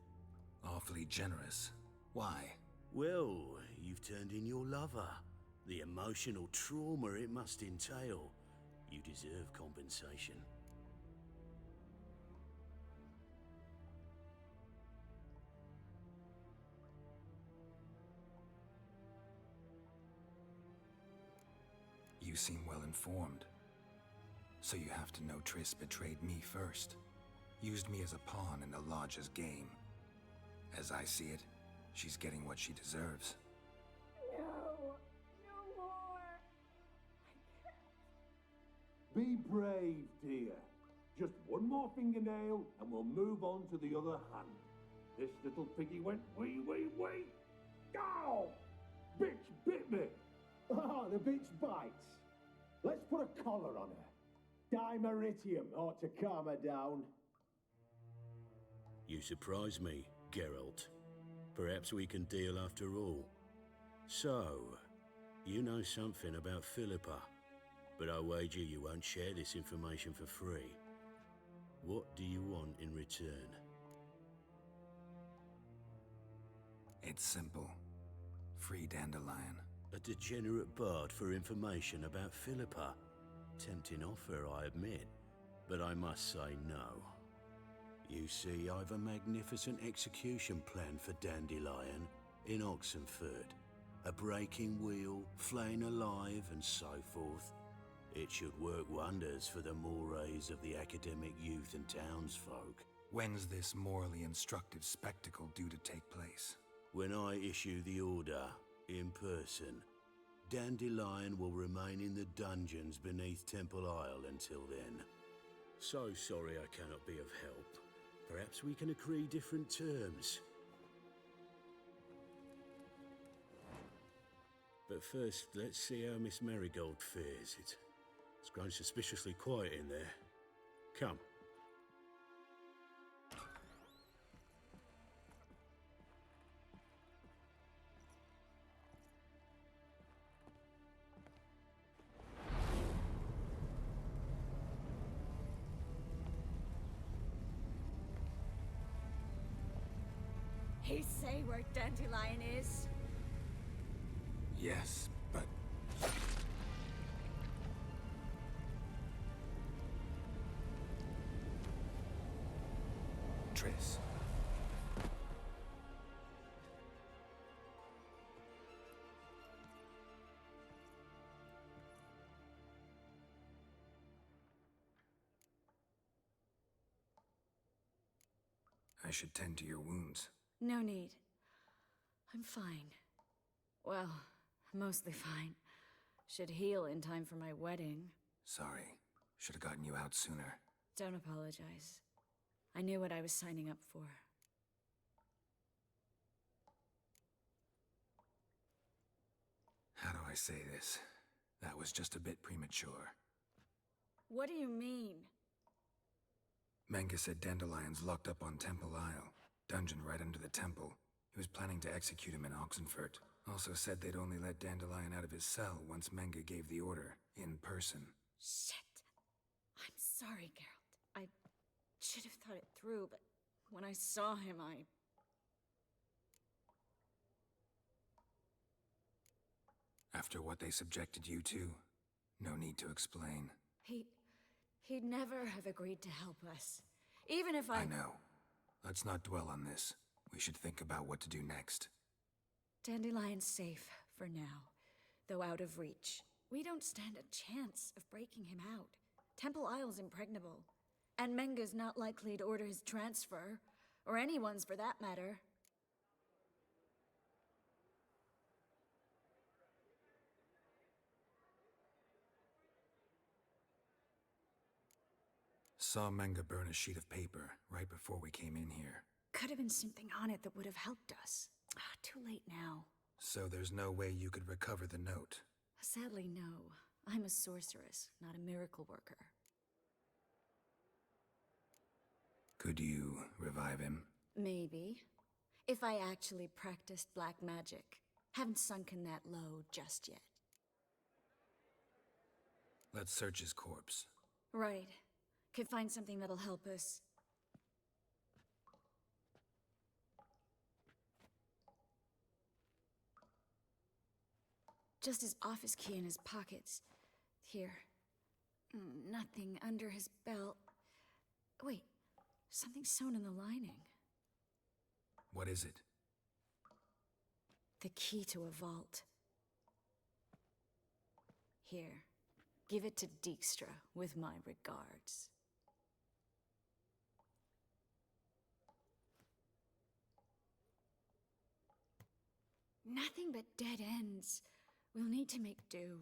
Awfully generous. Why? Well, you've turned in your lover. The emotional trauma it must entail. You deserve compensation. You seem well informed. So you have to know Triss betrayed me first. Used me as a pawn in the Lodge's game. As I see it, she's getting what she deserves. No, no more. Be brave, dear. Just one more fingernail and we'll move on to the other hand. This little piggy went wee, wee, wee. Ow! Bitch bit me. Oh, the bitch bites. Let's put a collar on her. Dimeritium ought to calm her down. You surprise me, Geralt. Perhaps we can deal after all. So, you know something about Philippa, but I wager you won't share this information for free. What do you want in return? It's simple. Free Dandelion. A degenerate bard for information about Philippa. Tempting offer, I admit, but I must say no. You see, I've a magnificent execution plan for Dandelion in Oxenford. A breaking wheel, flaying alive, and so forth. It should work wonders for the mores of the academic youth and townsfolk. When's this morally instructive spectacle due to take place? When I issue the order, in person, Dandelion will remain in the dungeons beneath Temple Isle until then. So sorry I cannot be of help. Perhaps we can agree different terms. But first, let's see how Miss Marigold fares. It's grown suspiciously quiet in there. Come. He say where Dandelion is? Yes, but... Triss. I should tend to your wounds. No need. I'm fine. Well, mostly fine. Should heal in time for my wedding. Sorry. Should have gotten you out sooner. Don't apologize. I knew what I was signing up for. How do I say this? That was just a bit premature. What do you mean? Menge said Dandelion's locked up on Temple Isle, dungeon right under the temple. He was planning to execute him in Oxenfurt. Also said they'd only let Dandelion out of his cell once Menge gave the order, in person. Shit. I'm sorry, Geralt. I should have thought it through, but when I saw him, After what they subjected you to, no need to explain. He'd never have agreed to help us. Even if I know. Let's not dwell on this. We should think about what to do next. Dandelion's safe for now, though out of reach. We don't stand a chance of breaking him out. Temple Isle's impregnable, and Menge's not likely to order his transfer, or anyone's for that matter. Saw Menge burn a sheet of paper right before we came in here. Could have been something on it that would have helped us. Too late now. So there's no way you could recover the note? Sadly, no. I'm a sorceress, not a miracle worker. Could you revive him? Maybe. If I actually practiced black magic. Haven't sunken that low just yet. Let's search his corpse. Right. Could find something that'll help us. Just his office key in his pockets. Here. Nothing under his belt. Wait, something sewn in the lining. What is it? The key to a vault. Here, give it to Dijkstra with my regards. Nothing but dead ends. We'll need to make do.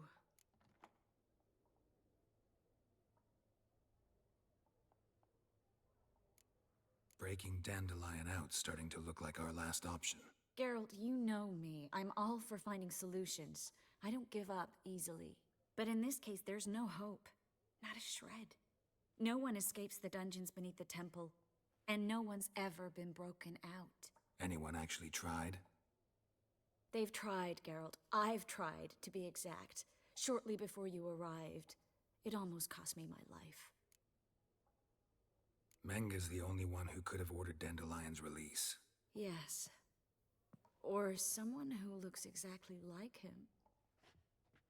Breaking Dandelion out's starting to look like our last option. Geralt, you know me. I'm all for finding solutions. I don't give up easily. But in this case, there's no hope. Not a shred. No one escapes the dungeons beneath the temple, and no one's ever been broken out. Anyone actually tried? They've tried, Geralt. I've tried, to be exact. Shortly before you arrived. It almost cost me my life. Menge's the only one who could have ordered Dandelion's release. Yes. Or someone who looks exactly like him.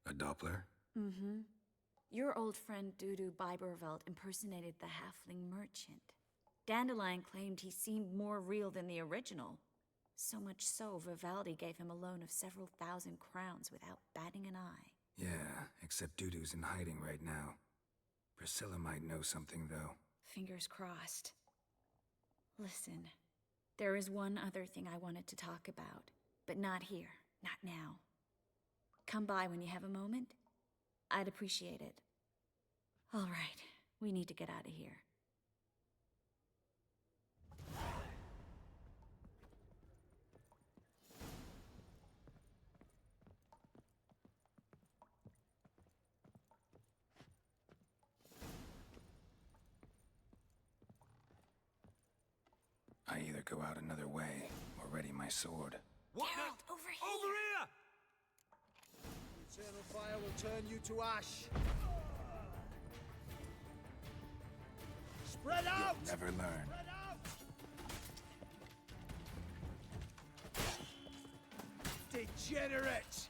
A Doppler? Mm-hmm. Your old friend Dudu Biberveld impersonated the halfling merchant. Dandelion claimed he seemed more real than the original. So much so, Vivaldi gave him a loan of several thousand crowns without batting an eye. Yeah, except Dudu's in hiding right now. Priscilla might know something, though. Fingers crossed. Listen, there is one other thing I wanted to talk about, but not here, not now. Come by when you have a moment. I'd appreciate it. All right, we need to get out of here. I either go out another way or ready my sword. What? Geralt, over here! Over here! Eternal fire will turn you to ash. Spread out! You'll never learn. Spread out! Degenerate!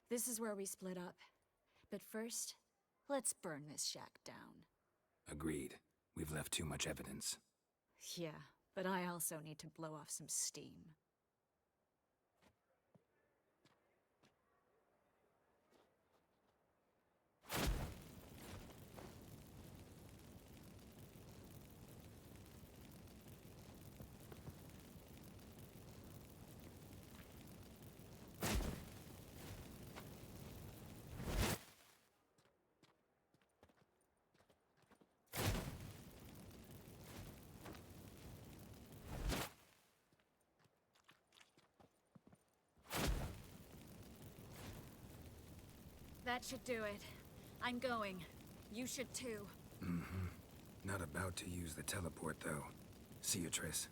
This is where we split up. But first, let's burn this shack down. Agreed. We've left too much evidence. Yeah, but I also need to blow off some steam. That should do it. I'm going. You should too. Mm-hmm. Not about to use the teleport, though. See you, Triss.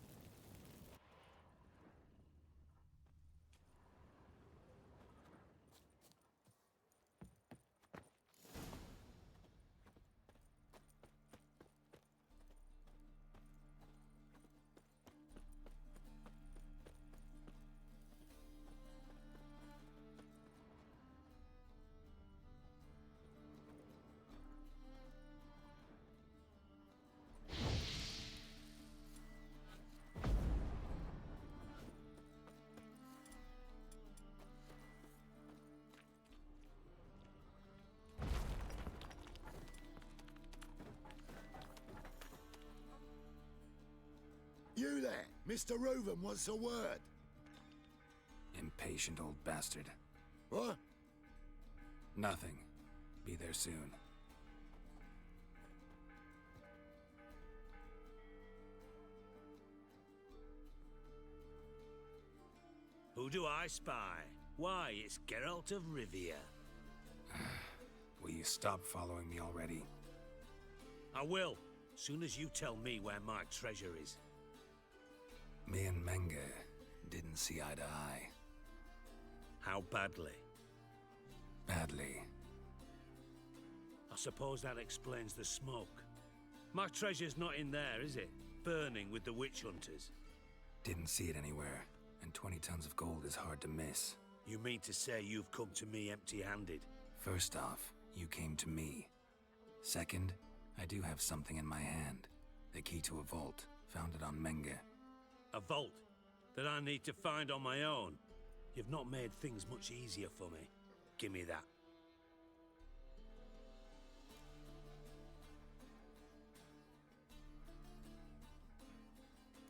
You there, Mr. Reuven wants a word. Impatient old bastard. What? Nothing. Be there soon. Who do I spy? Why, it's Geralt of Rivia. Will you stop following me already? I will, soon as you tell me where my treasure is. Me and Menge didn't see eye to eye. How badly? Badly. I suppose that explains the smoke. My treasure's not in there, is it? Burning with the witch hunters. Didn't see it anywhere, and 20 tons of gold is hard to miss. You mean to say you've come to me empty-handed? First off, you came to me. Second, I do have something in my hand. The key to a vault, found it on Menge. A vault that I need to find on my own. You've not made things much easier for me. Give me that.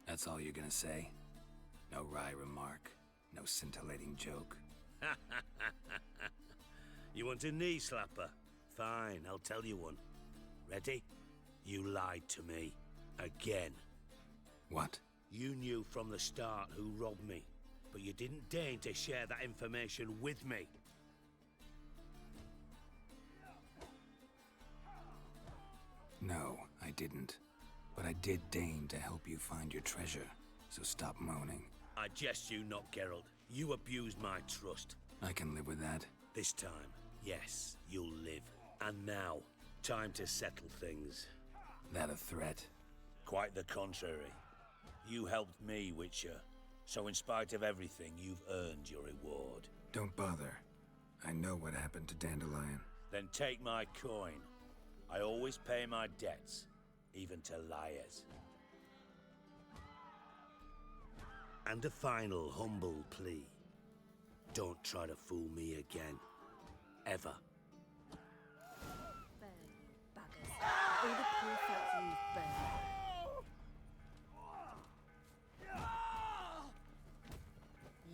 That's all you're gonna say? No wry remark, no scintillating joke. You want a knee slapper? Fine, I'll tell you one. Ready? You lied to me. Again. What? You knew from the start who robbed me, but you didn't deign to share that information with me. No, I didn't. But I did deign to help you find your treasure, so stop moaning. I jest you not, Geralt. You abused my trust. I can live with that. This time, yes, you'll live. And now, time to settle things. That a threat? Quite the contrary. You helped me, Witcher. So in spite of everything, you've earned your reward. Don't bother. I know what happened to Dandelion. Then take my coin. I always pay my debts, even to liars. And a final humble plea. Don't try to fool me again. Ever. Burn, buggers. All the poor folk you've burned.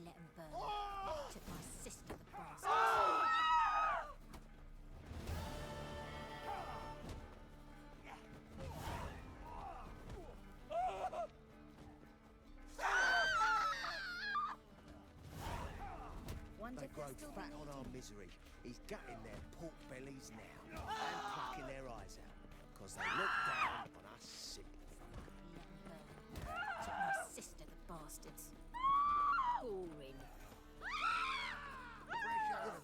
Let 'em burn. Took my sister, the bastard. They grow fat on our misery. He's gutting their pork bellies now and plucking their eyes out, because they look down on us simple folk. Took my sister, the bastards. Boring.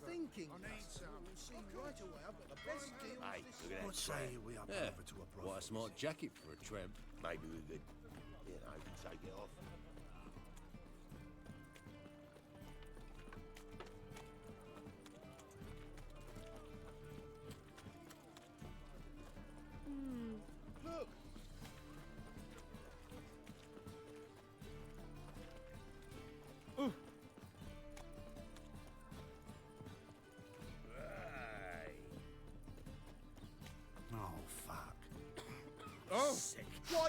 Thinking. I need some. See right away. I've got the best deal. Hey, look at that. What say we up over to a profit? What a smart jacket for a tramp. Maybe we could, take it off. Sick. Why